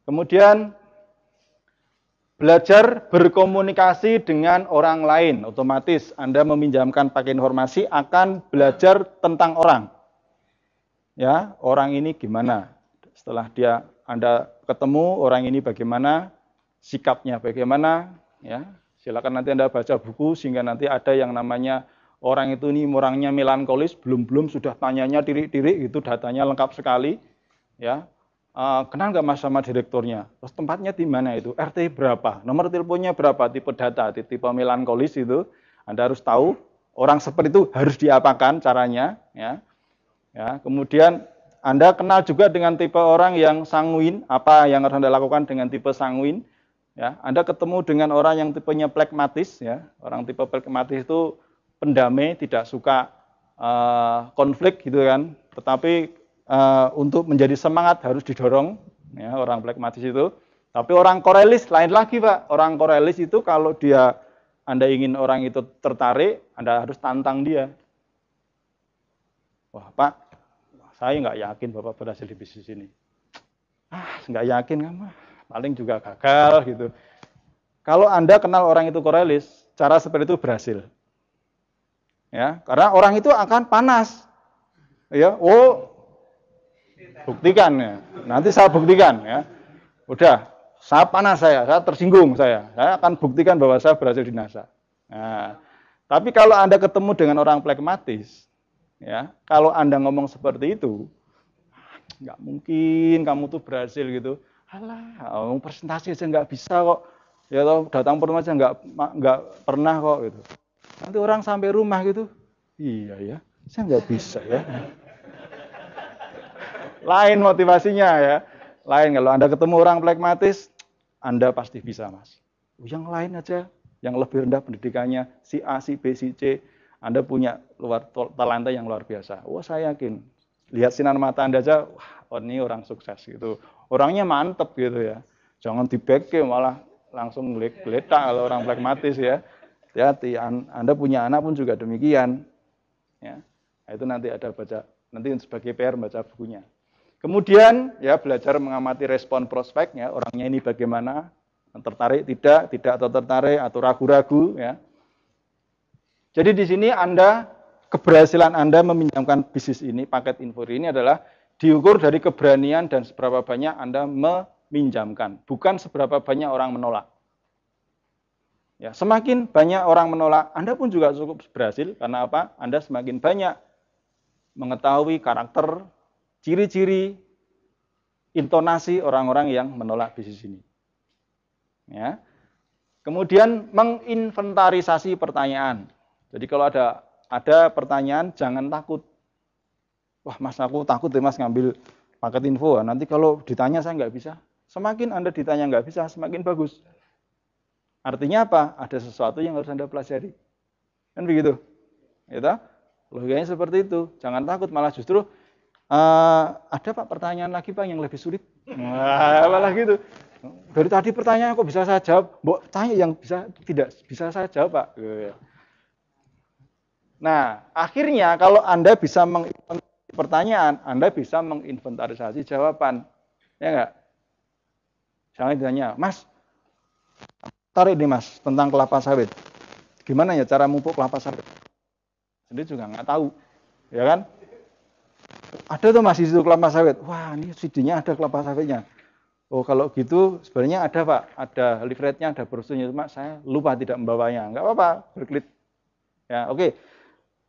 Kemudian belajar berkomunikasi dengan orang lain. Otomatis Anda meminjamkan pakai informasi akan belajar tentang orang. Ya, orang ini gimana? Setelah Anda ketemu orang ini bagaimana, sikapnya bagaimana, ya. Silakan nanti Anda baca buku sehingga nanti ada yang namanya orang itu ini orangnya melankolis, belum sudah tanyanya tirik-tirik itu datanya lengkap sekali, ya. Kenal nggak Mas sama direkturnya? Terus tempatnya di mana itu? RT berapa? Nomor teleponnya berapa? Tipe data, tipe melankolis itu. Anda harus tahu orang seperti itu harus diapakan caranya, ya. Ya, kemudian Anda kenal juga dengan tipe orang yang sanguin, apa yang harus Anda lakukan dengan tipe sanguin. Ya, Anda ketemu dengan orang yang tipenya plekmatis, ya. Orang tipe plekmatis itu pendamai, tidak suka konflik gitu kan. Tetapi untuk menjadi semangat harus didorong, ya, orang plekmatis itu. Tapi orang korelis lain lagi, Pak. Orang korelis itu kalau Anda ingin orang itu tertarik, Anda harus tantang dia. Wah, Pak, saya nggak yakin Bapak berhasil di bisnis ini. Nggak yakin kan, paling juga gagal gitu. Kalau Anda kenal orang itu korelis, cara seperti itu berhasil. Ya, karena orang itu akan panas. Ya, buktikan ya. Nanti saya buktikan ya. Udah, saya panas saya tersinggung saya akan buktikan bahwa saya berhasil di NASA. Nah, tapi kalau Anda ketemu dengan orang plekmatis, ya, kalau Anda ngomong seperti itu, nggak mungkin kamu tuh berhasil gitu. Alah, presentasi aja nggak bisa kok. Ya datang pertemuan aja nggak pernah kok gitu. Nanti orang sampai rumah gitu, iya ya, saya nggak bisa ya. Lain motivasinya ya. Lain kalau Anda ketemu orang plekmatis, Anda pasti bisa, Mas. Yang lain aja, yang lebih rendah pendidikannya, si A, si B, si C, Anda punya talenta yang luar biasa. Wah, saya yakin. Lihat sinar mata Anda aja, wah, ini orang sukses gitu. Orangnya mantep gitu ya. Jangan dibeke malah langsung geletak kalau orang plekmatis ya. Hati-hati, Anda punya anak pun juga demikian. Ya. Itu nanti ada baca, nanti sebagai PR baca bukunya. Kemudian ya belajar mengamati respon prospeknya, orangnya ini bagaimana, tertarik, tidak atau tertarik atau ragu-ragu ya. Jadi di sini keberhasilan Anda meminjamkan bisnis ini, paket info ini adalah diukur dari keberanian dan seberapa banyak Anda meminjamkan, bukan seberapa banyak orang menolak. Ya, semakin banyak orang menolak, Anda pun juga cukup berhasil karena apa? Anda semakin banyak mengetahui karakter, ciri-ciri, intonasi orang-orang yang menolak bisnis ini. Ya. Kemudian menginventarisasi pertanyaan. Jadi kalau ada pertanyaan, jangan takut. Wah, Mas, aku takut deh, Mas, ngambil paket info. Nanti kalau ditanya saya nggak bisa. Semakin Anda ditanya nggak bisa, semakin bagus. Artinya apa? Ada sesuatu yang harus Anda pelajari. Kan begitu? Gitu? Logikanya seperti itu. Jangan takut, malah justru ada Pak pertanyaan lagi Pak yang lebih sulit. Malah gitu. Dari tadi pertanyaan kok bisa saya jawab? Mbok tanya yang tidak bisa saya jawab Pak. Nah, akhirnya kalau Anda bisa menginventarisasi pertanyaan, Anda bisa menginventarisasi jawaban. Ya enggak? Misalnya ditanya, Mas, tarik nih Mas tentang kelapa sawit. Gimana ya cara mupuk kelapa sawit? Sendiri juga nggak tahu. Ya kan? Ada tuh Mas di situ kelapa sawit. Wah, ini CD-nya ada kelapa sawitnya. Oh, kalau gitu sebenarnya ada Pak, ada leafletnya, ada brosurnya, cuma saya lupa tidak membawanya. Enggak apa-apa, berklit. Ya, oke.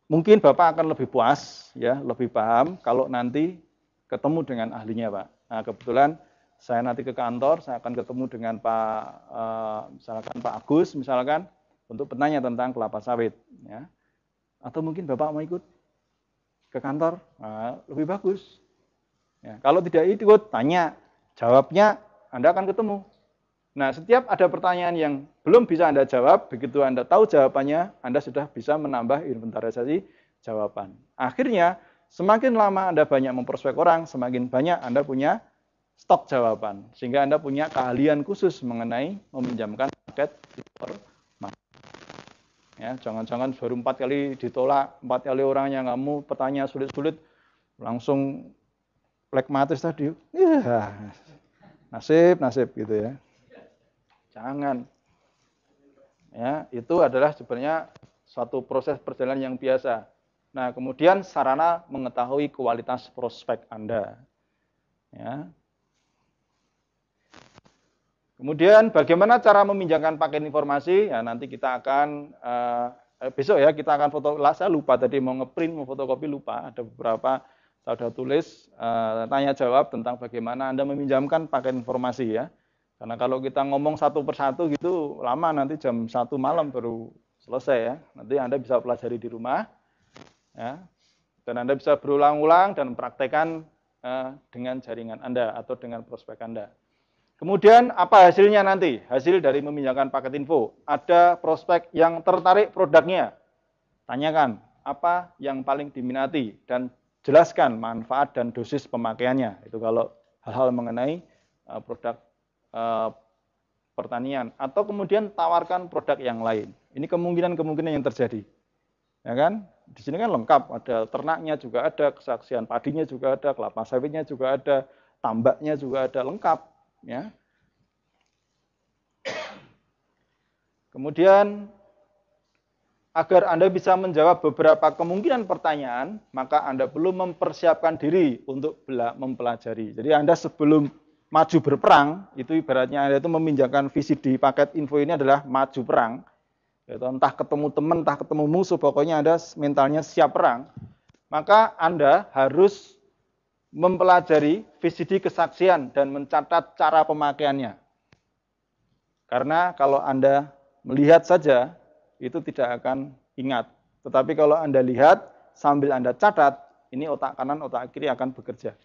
Mungkin Bapak akan lebih puas, ya, lebih paham kalau nanti ketemu dengan ahlinya, Pak. Nah, kebetulan saya nanti ke kantor, saya akan ketemu dengan misalkan Pak Agus, misalkan untuk bertanya tentang kelapa sawit, ya. Atau mungkin Bapak mau ikut ke kantor, nah, lebih bagus. Ya, kalau tidak ikut, tanya, jawabnya Anda akan ketemu. Nah, setiap ada pertanyaan yang belum bisa Anda jawab, begitu Anda tahu jawabannya, Anda sudah bisa menambah inventarisasi jawaban. Akhirnya, semakin lama Anda banyak memprospek orang, semakin banyak Anda punya stok jawaban. Sehingga Anda punya keahlian khusus mengenai meminjamkan paket informasi. Ya, jangan-jangan baru 4 kali ditolak, 4 kali orang yang kamu pertanyaan sulit-sulit, langsung plekmatis tadi. Ya. nasib gitu ya. Jangan. Ya, itu adalah sebenarnya suatu proses perjalanan yang biasa. Nah, kemudian sarana mengetahui kualitas prospek Anda. Ya. Kemudian bagaimana cara meminjamkan paket informasi? Ya, nanti kita akan besok ya kita akan foto. Saya lupa tadi mau ngeprint, mau fotokopi lupa. Ada beberapa saya sudah tulis tanya jawab tentang bagaimana Anda meminjamkan paket informasi ya. Karena kalau kita ngomong satu persatu gitu lama, nanti jam 1 malam baru selesai ya. Nanti Anda bisa pelajari di rumah ya. Dan Anda bisa berulang-ulang dan praktekkan dengan jaringan Anda atau dengan prospek Anda. Kemudian apa hasilnya nanti? Hasil dari meminjamkan paket info. Ada prospek yang tertarik produknya. Tanyakan apa yang paling diminati dan jelaskan manfaat dan dosis pemakaiannya. Itu kalau hal-hal mengenai produk pertanian. Atau kemudian tawarkan produk yang lain. Ini kemungkinan-kemungkinan yang terjadi. Ya kan? Di sini kan lengkap. Ada ternaknya juga ada, kesaksian padinya juga ada, kelapa sawitnya juga ada, tambaknya juga ada, lengkap. Ya. Kemudian agar Anda bisa menjawab beberapa kemungkinan pertanyaan, maka Anda perlu mempersiapkan diri untuk mempelajari. Jadi Anda sebelum maju berperang, itu ibaratnya Anda itu meminjamkan VCD paket info ini adalah maju perang. Yaitu entah ketemu teman, entah ketemu musuh, pokoknya Anda mentalnya siap perang. Maka Anda harus mempelajari VCD kesaksian dan mencatat cara pemakaiannya. Karena kalau Anda melihat saja, itu tidak akan ingat. Tetapi kalau Anda lihat, sambil Anda catat, ini otak kanan, otak kiri akan bekerja.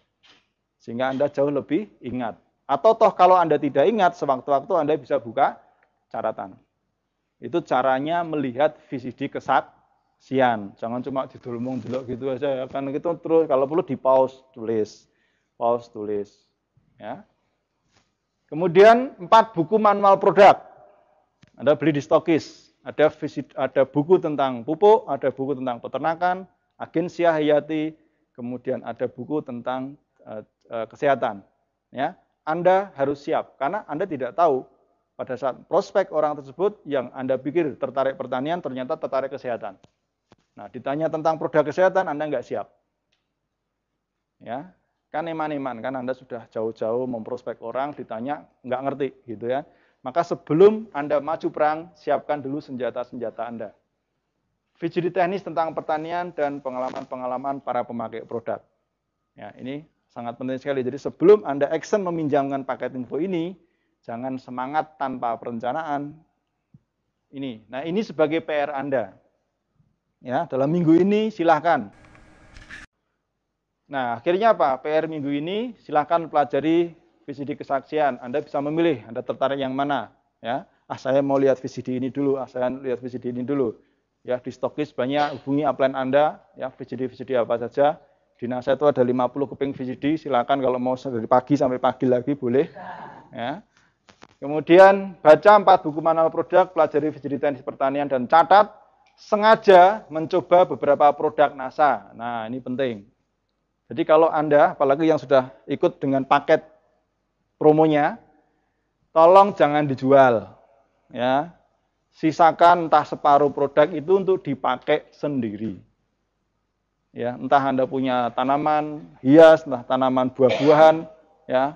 Sehingga Anda jauh lebih ingat. Atau toh kalau Anda tidak ingat, sewaktu-waktu Anda bisa buka catatan. Itu caranya melihat VCD kesaksian. Jangan cuma didulmung-delok gitu aja. Kan itu terus kalau perlu di pause tulis. Ya. Kemudian 4 buku manual produk. Anda beli di Stokis. Ada buku tentang pupuk, ada buku tentang peternakan, agensia hayati, kemudian ada buku tentang kesehatan. Ya. Anda harus siap karena Anda tidak tahu pada saat prospek orang tersebut yang Anda pikir tertarik pertanian, ternyata tertarik kesehatan. Nah, ditanya tentang produk kesehatan, Anda nggak siap. Ya, kan eman-eman, kan Anda sudah jauh-jauh memprospek orang, ditanya nggak ngerti, gitu ya. Maka sebelum Anda maju perang, siapkan dulu senjata-senjata Anda. VCD teknis tentang pertanian dan pengalaman-pengalaman para pemakai produk. Ya, ini sangat penting sekali. Jadi sebelum Anda action meminjamkan paket info ini, jangan semangat tanpa perencanaan. Nah, ini sebagai PR Anda. Ya, dalam minggu ini silahkan. Nah, akhirnya apa? PR minggu ini silahkan pelajari VCD kesaksian. Anda bisa memilih, Anda tertarik yang mana. Ya, saya mau lihat VCD ini dulu, saya lihat VCD ini dulu. Ya, di Stokis banyak, hubungi upline Anda, ya VCD apa saja. Di NASA itu ada 50 keping VCD, silakan kalau mau dari pagi sampai pagi lagi boleh. Ya. Kemudian baca 4 buku manual produk, pelajari VCD teknis pertanian dan catat, sengaja mencoba beberapa produk NASA. Nah, ini penting. Jadi kalau Anda, apalagi yang sudah ikut dengan paket promonya, tolong jangan dijual. Ya. Sisakan entah separuh produk itu untuk dipakai sendiri. Ya, entah Anda punya tanaman hias, entah tanaman buah-buahan, ya,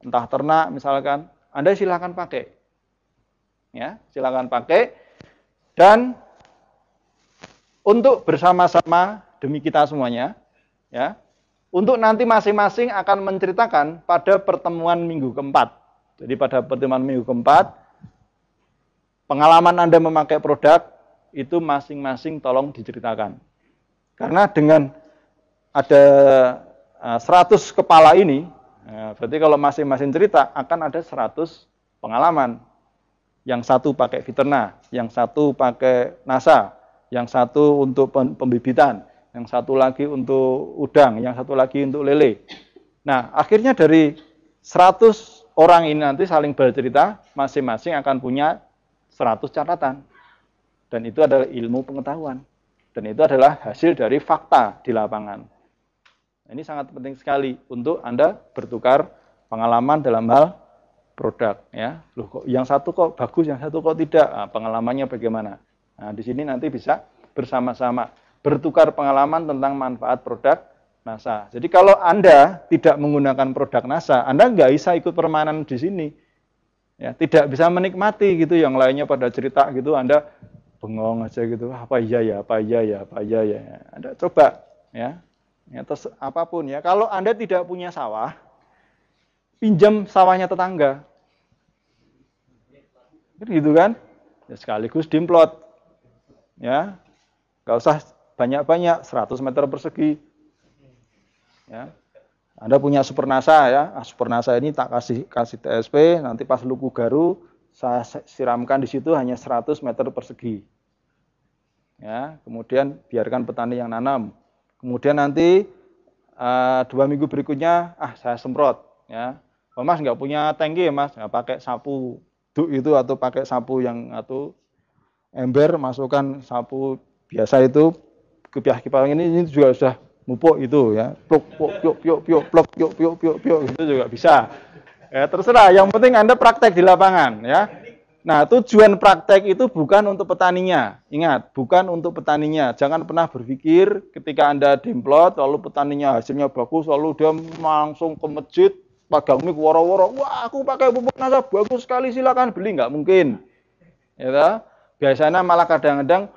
entah ternak misalkan, Anda silakan pakai. Ya, silakan pakai. Dan untuk bersama-sama demi kita semuanya, ya, untuk nanti masing-masing akan menceritakan pada pertemuan minggu keempat. Jadi pada pertemuan minggu keempat, pengalaman Anda memakai produk itu masing-masing tolong diceritakan. Karena dengan ada 100 kepala ini, berarti kalau masing-masing cerita akan ada 100 pengalaman. Yang satu pakai Viterna, yang satu pakai NASA, yang satu untuk pembibitan, yang satu lagi untuk udang, yang satu lagi untuk lele. Nah, akhirnya dari 100 orang ini nanti saling bercerita, masing-masing akan punya 100 catatan. Dan itu adalah ilmu pengetahuan. Dan itu adalah hasil dari fakta di lapangan. Ini sangat penting sekali untuk Anda bertukar pengalaman dalam hal produk ya. Loh kok yang satu kok bagus, yang satu kok tidak. Nah, pengalamannya bagaimana? Nah, di sini nanti bisa bersama-sama bertukar pengalaman tentang manfaat produk NASA. Jadi kalau Anda tidak menggunakan produk NASA, Anda nggak bisa ikut permainan di sini. Ya, tidak bisa menikmati gitu, yang lainnya pada cerita gitu, Anda bengong aja gitu, apa iya ya, apa iya ya, apa iya ya. Anda coba ya, terus apapun ya. Kalau Anda tidak punya sawah, pinjam sawahnya tetangga. Gitu kan? Ya, sekaligus dimplot. Ya. Enggak usah banyak-banyak, 100 meter persegi. Ya. Anda punya Super NASA ya. Super NASA ini tak kasih TSP, nanti pas Luku Garu saya siramkan di situ hanya 100 meter persegi. Ya, kemudian biarkan petani yang nanam. Kemudian nanti 2 minggu berikutnya saya semprot ya. Oh, Mas nggak punya tangki ya Mas, nggak pakai sapu duk itu atau pakai sapu yang atau ember, masukkan sapu biasa itu ke kipas ini juga sudah mupuk itu ya. Pluk pluk piuk piuk pluk piuk piuk piuk piuk itu juga bisa. Ya, terserah, yang penting Anda praktek di lapangan ya. Nah, tujuan praktek itu bukan untuk petaninya. Ingat, bukan untuk petaninya. Jangan pernah berpikir ketika Anda dimplot, lalu petaninya hasilnya bagus, lalu dia langsung ke masjid, pagang mik woro-woro, wah aku pakai pupuk NASA bagus sekali, silakan beli. Nggak mungkin. Ya, biasanya malah kadang-kadang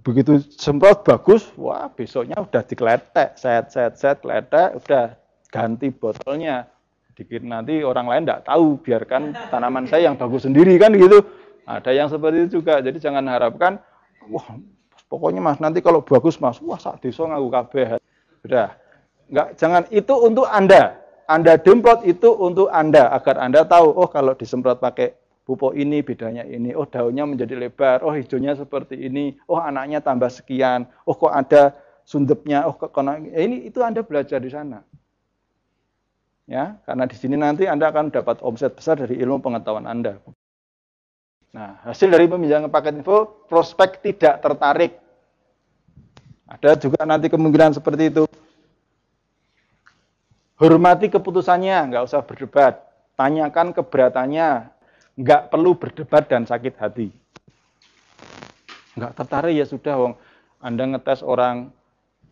begitu semprot bagus, wah besoknya udah dikletek, set, kletek, udah ganti botolnya. Dikit nanti orang lain tidak tahu, biarkan tanaman saya yang bagus sendiri kan gitu. Ada yang seperti itu juga. Jadi jangan harapkan, wah pokoknya Mas nanti kalau bagus Mas, wah sak desa ngaku kabeh. Sudah. Enggak, jangan, itu untuk Anda. Anda demplot itu untuk Anda agar Anda tahu, oh kalau disemprot pakai pupuk ini bedanya ini, oh daunnya menjadi lebar, oh hijaunya seperti ini, oh anaknya tambah sekian, oh kok ada sundepnya, oh kok ini itu Anda belajar di sana. Ya, karena di sini nanti Anda akan dapat omset besar dari ilmu pengetahuan Anda. Nah, hasil dari peminjaman paket info, prospek tidak tertarik. Ada juga nanti kemungkinan seperti itu. Hormati keputusannya, nggak usah berdebat. Tanyakan keberatannya, nggak perlu berdebat dan sakit hati. Nggak tertarik ya sudah, wong Anda ngetes orang.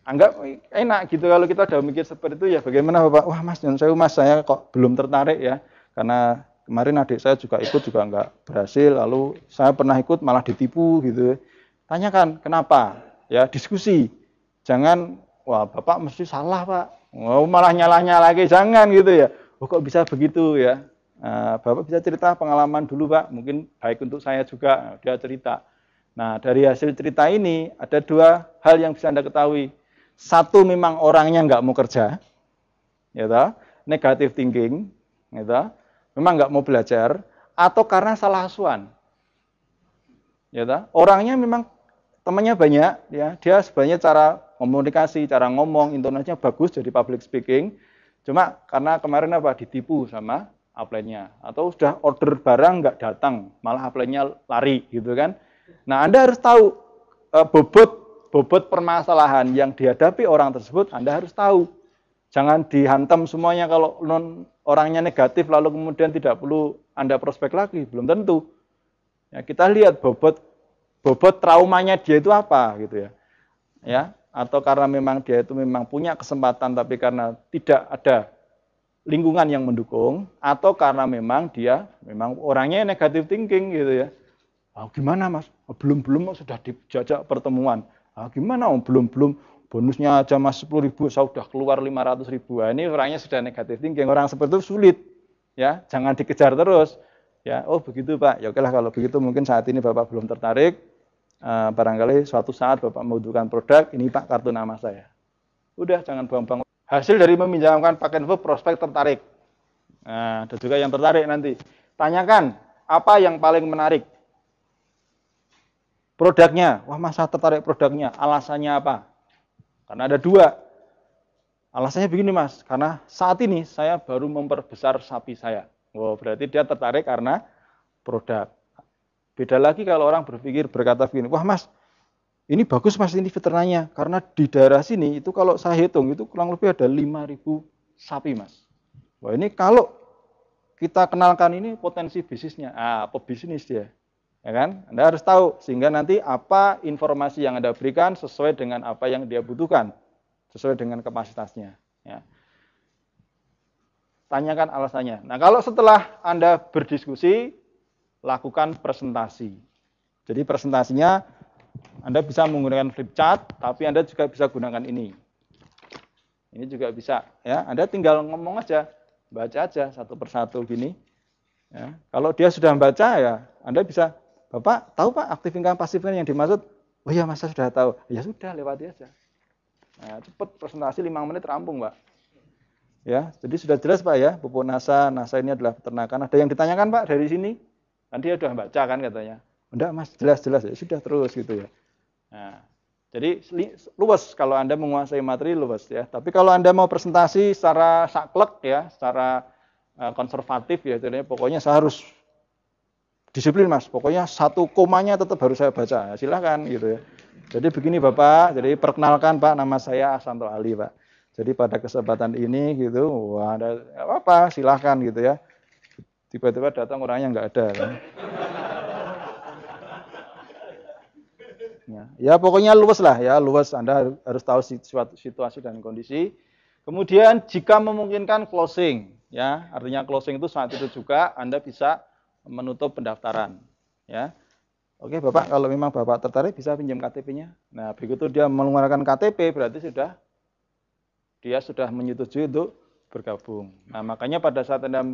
Anggap enak gitu kalau kita udah mikir seperti itu ya, bagaimana Bapak? Wah Mas, saya kok belum tertarik ya, karena kemarin adik saya juga ikut juga nggak berhasil, lalu saya pernah ikut malah ditipu gitu. Tanyakan kenapa, ya diskusi. Jangan, wah Bapak mesti salah Pak, malah nyalahnya lagi, jangan gitu ya. Oh kok bisa begitu ya? Nah, Bapak bisa cerita pengalaman dulu Pak, mungkin baik untuk saya juga, dia cerita. Nah dari hasil cerita ini ada 2 hal yang bisa Anda ketahui. Satu, memang orangnya nggak mau kerja, ya toh, negative thinking, ya toh, memang nggak mau belajar, atau karena salah asuhan, ya toh, orangnya memang temannya banyak, ya, dia sebenarnya cara komunikasi, cara ngomong, intonasinya bagus, jadi public speaking, cuma karena kemarin ditipu sama upline-nya, atau sudah order barang nggak datang, malah upline-nya lari, gitu kan. Nah, Anda harus tahu bobot permasalahan yang dihadapi orang tersebut, Anda harus tahu. Jangan dihantam semuanya kalau orangnya negatif lalu kemudian tidak perlu Anda prospek lagi, belum tentu. Ya, kita lihat bobot traumanya dia itu apa gitu ya. Ya, atau karena memang dia itu memang punya kesempatan tapi karena tidak ada lingkungan yang mendukung, atau karena memang dia memang orangnya negatif thinking gitu ya. Gimana Mas? Belum sudah dijajak pertemuan. Gimana belum bonusnya aja Mas 10.000, saya sudah keluar 500.000. Ini orangnya sudah negatif thinking, orang seperti itu sulit. Ya, jangan dikejar terus. Ya, oh begitu Pak. Ya oke lah kalau begitu mungkin saat ini Bapak belum tertarik. Barangkali suatu saat Bapak membutuhkan produk, ini Pak kartu nama saya. Udah, jangan buang-buang. Hasil dari meminjamkan paket info, prospek tertarik. Nah, ada juga yang tertarik nanti. Tanyakan apa yang paling menarik. Produknya, wah Mas saya tertarik produknya, alasannya apa? Karena ada 2. Alasannya begini Mas, karena saat ini saya baru memperbesar sapi saya. Oh, berarti dia tertarik karena produk. Beda lagi kalau orang berkata begini, wah Mas, ini bagus Mas ini veterinanya, karena di daerah sini itu kalau saya hitung itu kurang lebih ada 5.000 sapi Mas. Wah ini kalau kita kenalkan ini potensi bisnisnya. Pebisnis dia. Ya kan? Anda harus tahu sehingga nanti apa informasi yang Anda berikan sesuai dengan apa yang dia butuhkan, sesuai dengan kapasitasnya, ya. Tanyakan alasannya. Nah, kalau setelah Anda berdiskusi, lakukan presentasi. Jadi presentasinya Anda bisa menggunakan flip chart, tapi Anda juga bisa gunakan ini. Ini juga bisa, ya. Anda tinggal ngomong aja, baca aja satu persatu gini. Ya. Kalau dia sudah membaca, ya Anda bisa, Bapak tahu Pak aktif income pasif income yang dimaksud? Oh iya Mas, saya sudah tahu. Ya sudah, lewati aja. Nah, cepat presentasi 5 menit rampung, Pak. Ya, jadi sudah jelas Pak ya, pupuk NASA ini adalah peternakan. Ada yang ditanyakan Pak dari sini? Kan dia sudah baca kan katanya. Enggak Mas, jelas-jelas ya, sudah terus gitu ya. Nah, jadi luwes kalau Anda menguasai materi luwes ya. Tapi kalau Anda mau presentasi secara saklek ya, secara konservatif ya, jadi pokoknya saya harus disiplin Mas, pokoknya satu komanya tetap harus saya baca. Silahkan gitu ya. Jadi begini Bapak, jadi perkenalkan Pak, nama saya Ahsanto Ali Pak. Jadi pada kesempatan ini gitu, wah ada apa, silahkan gitu ya. Tiba-tiba datang orangnya nggak ada. Kan? Ya pokoknya luwes lah ya, luwes. Anda harus tahu situasi dan kondisi. Kemudian jika memungkinkan closing, ya artinya closing itu saat itu juga Anda bisa menutup pendaftaran, ya. Oke Bapak, kalau memang Bapak tertarik bisa pinjam KTP-nya. Nah begitu dia mengeluarkan KTP berarti dia sudah menyetujui untuk bergabung. Nah, makanya pada saat Anda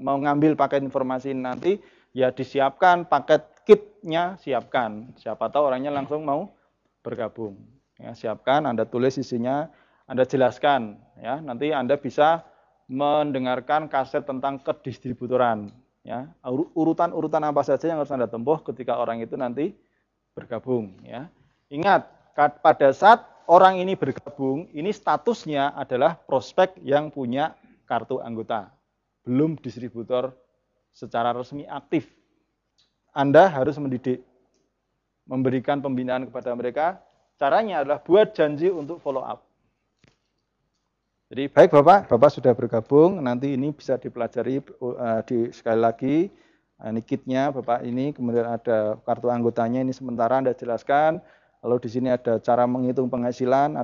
mengambil paket informasi nanti, ya disiapkan paket kitnya, siapkan. Siapa tahu orangnya langsung mau bergabung. Ya, siapkan, Anda tulis isinya, Anda jelaskan. Ya, nanti Anda bisa mendengarkan kaset tentang kedistributoran. Ya, urutan-urutan apa saja yang harus Anda tempuh ketika orang itu nanti bergabung. Ya. Ingat, pada saat orang ini bergabung, ini statusnya adalah prospek yang punya kartu anggota. Belum distributor secara resmi aktif. Anda harus mendidik, memberikan pembinaan kepada mereka. Caranya adalah buat janji untuk follow up. Jadi baik Bapak sudah bergabung, nanti ini bisa dipelajari sekali lagi. Ini kitnya Bapak ini, kemudian ada kartu anggotanya, ini sementara Anda jelaskan. Lalu di sini ada cara menghitung penghasilan,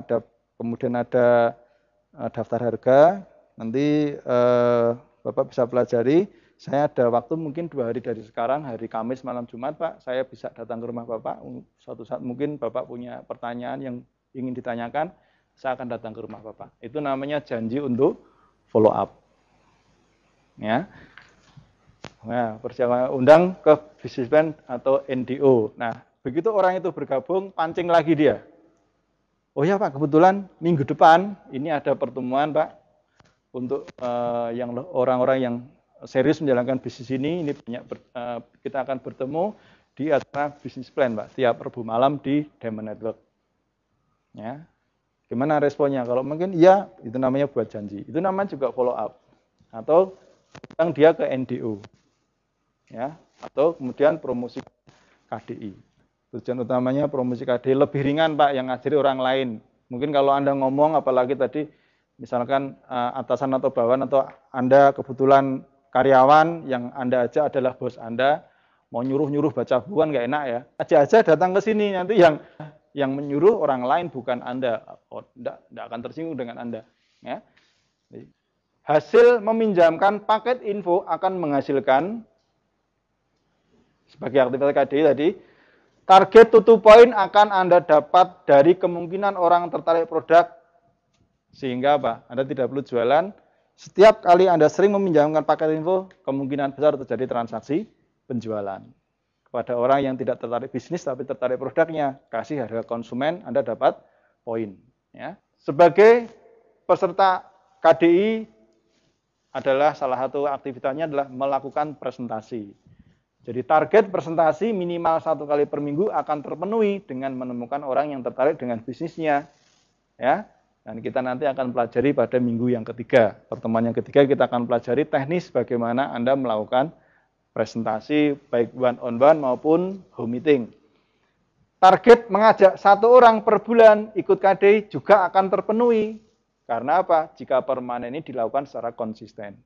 kemudian ada daftar harga. Nanti Bapak bisa pelajari. Saya ada waktu mungkin 2 hari dari sekarang, hari Kamis malam Jumat Pak, saya bisa datang ke rumah Bapak. Suatu saat mungkin Bapak punya pertanyaan yang ingin ditanyakan, saya akan datang ke rumah Bapak. Itu namanya janji untuk follow up. Ya. Nah, persiapan undang ke business plan atau NDO. Nah, begitu orang itu bergabung, pancing lagi dia. Oh ya Pak, kebetulan minggu depan ini ada pertemuan Pak untuk yang orang-orang yang serius menjalankan bisnis ini banyak kita akan bertemu di acara bisnis plan Pak tiap Rabu malam di Diamond Network. Ya, gimana responnya? Kalau mungkin ya itu namanya buat janji. Itu namanya juga follow up atau undang dia ke NDO. Ya, atau kemudian promosi KDI. Tujuan utamanya promosi KDI lebih ringan Pak yang ngajari orang lain. Mungkin kalau Anda ngomong apalagi tadi misalkan atasan atau bawahan atau Anda kebetulan karyawan yang Anda aja adalah bos Anda, mau nyuruh-nyuruh baca buku kan nggak enak ya. Aja datang ke sini nanti yang menyuruh orang lain bukan Anda. Enggak akan tersinggung dengan Anda. Ya. Hasil meminjamkan paket info akan menghasilkan sebagai aktivitas KDI tadi, target tutup poin akan Anda dapat dari kemungkinan orang tertarik produk sehingga apa? Anda tidak perlu jualan. Setiap kali Anda sering meminjamkan paket info, kemungkinan besar terjadi transaksi penjualan. Kepada orang yang tidak tertarik bisnis tapi tertarik produknya, kasih harga konsumen, Anda dapat poin. Ya. Sebagai peserta KDI adalah salah satu aktivitasnya adalah melakukan presentasi. Jadi target presentasi minimal 1 kali per minggu akan terpenuhi dengan menemukan orang yang tertarik dengan bisnisnya. Ya. Dan kita nanti akan pelajari pada minggu yang ketiga. Pertemuan yang ketiga kita akan pelajari teknis bagaimana Anda melakukan presentasi baik one on one maupun home meeting. Target mengajak 1 orang per bulan ikut KDI juga akan terpenuhi. Karena apa? Jika permanen ini dilakukan secara konsisten.